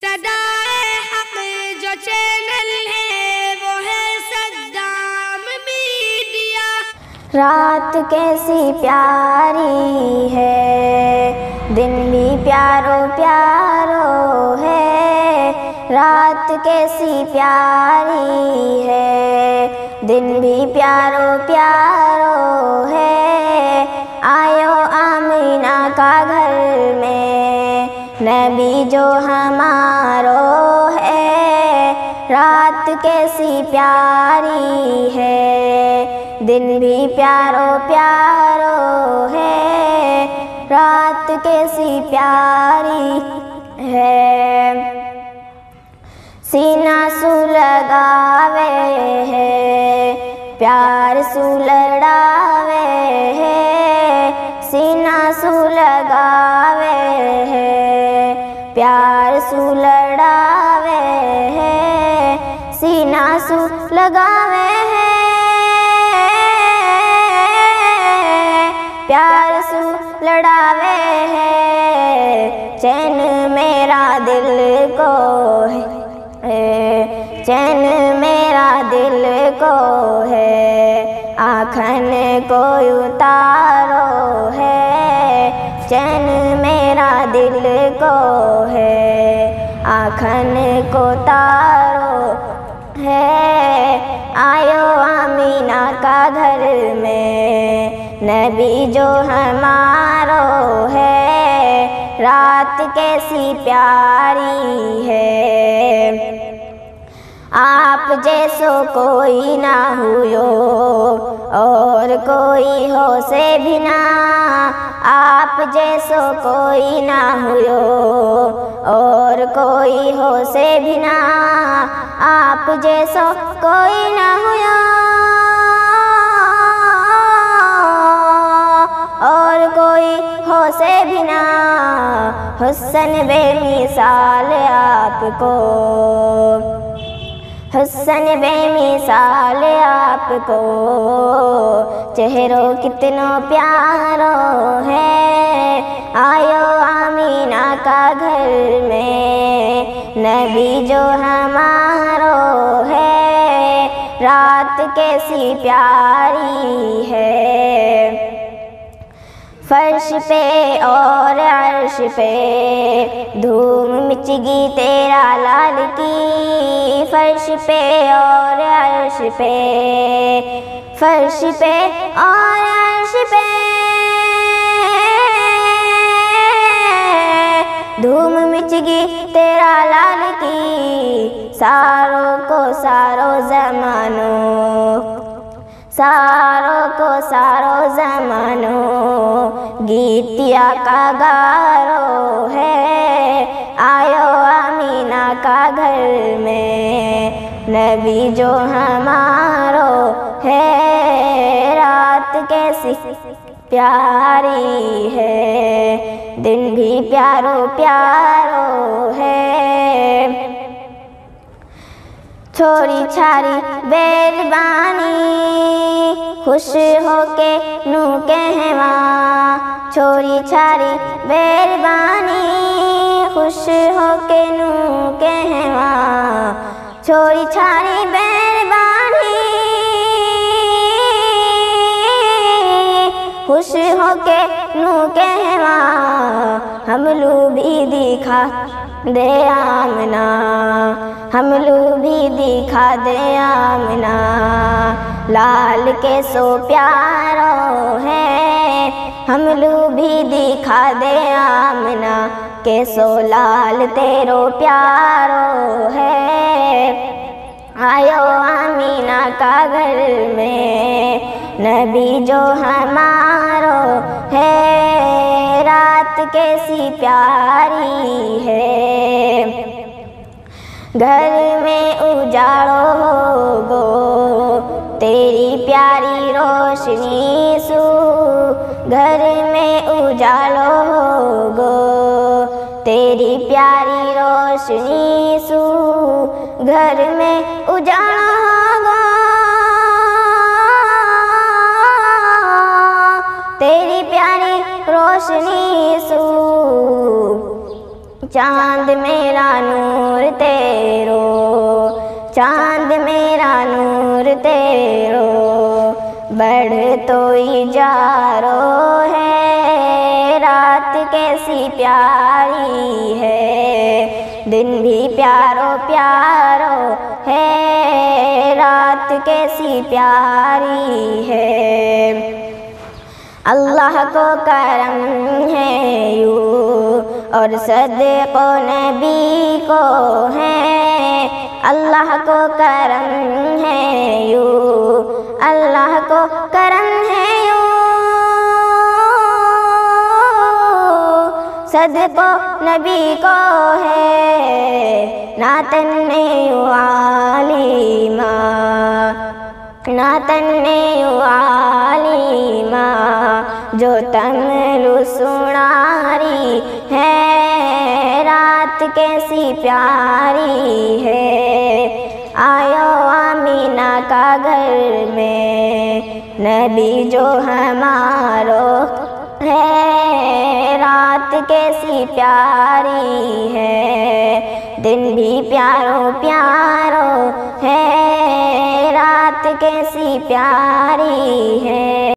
सदाए हक जो चैनल है वो है सद्दाम मीडिया। रात कैसी प्यारी है, दिन भी प्यारो प्यारो है। रात कैसी प्यारी है, दिन भी प्यारो प्यारो है। आयो आमीना का घर में, नबी जो हमारो है। रात कैसी प्यारी है, दिन भी प्यारो प्यारो है। रात कैसी प्यारी है, सीना सु लगावे है, प्यार सु लड़ावे है। सीना सु लगावे है, प्यार सु लड़ावे है। सीना सु लगावे है, प्यार सु लड़ावे है। चैन मेरा दिल को है, चैन मेरा दिल को है। आँखन को उतारो है, चैन मेरा दिल को है। आँखन को तारो है। आयो आमीना का घर में, नबी जो हमारो है। रात कैसी प्यारी है, आप जैसो कोई ना हुयो और कोई हो से भी ना। आप जैसो कोई ना हुयो और कोई हो से भी ना। आप जैसो कोई ना हुयो और कोई हो से भी ना। हुस्न बेमिसाल आपको, हुस्न बेमिसाल आपको। चेहरो कितनो प्यारो है। आयो आमीना का घर में, नबी जो हमारो है। रात कैसी प्यारी है, फर्श पे और अर्श पे धूम मिचगी तेरा लाल की। फर्श पे और अर्श पे, फर्श पे और अर्श पे धूम मिचगी तेरा लाल की। सारों को सारो ज़मानो, सारों को सारो ज़मानो गीतिया का गारो है। आयो आमीना का घर में, नबी जो हमारो है। रात कैसी प्यारी है, दिन भी प्यारो प्यारो है। छोरी छारी बेरबानी, खुश होके नू कहवा। छोरी छारी बेरबानी, खुश होके नू कहवा। छोरी छारी बेरबानी, खुश होके नू कहवा। हमलू भी दिखा दे आमना, हमलू भी दिखा दे आमना। लाल के सो प्यारो है, हमलू भी दिखा दे आमना। के सो लाल तेरो प्यारो है। आयो आमीना का घर में, नबी जो हमारो है। रात कैसी प्यारी है, घर में उजाड़ो होगो तेरी प्यारी रोशनी सु। घर में उजाड़ो होगो तेरी प्यारी रोशनी सु। घर में उजाड़ो होगो तेरी प्यारी रोशनी सु। चांद मेरा नूर तेरो बढ़ तो इजारो है। रात कैसी प्यारी है, दिन भी प्यारो प्यारो है। रात कैसी प्यारी है। अल्लाह को करम है यूं और सदको नबी को है। अल्लाह को करम है यूं, अल्लाह को करम है यूं, सदको नबी को है। नातन आलिमा, नातन आलिमा जो तमलु सुनारी है। रात कैसी प्यारी है। आयो आमीना का घर में नबी जो हमारो है। रात कैसी प्यारी है, दिन भी प्यारो प्यारो है। रात कैसी प्यारी है।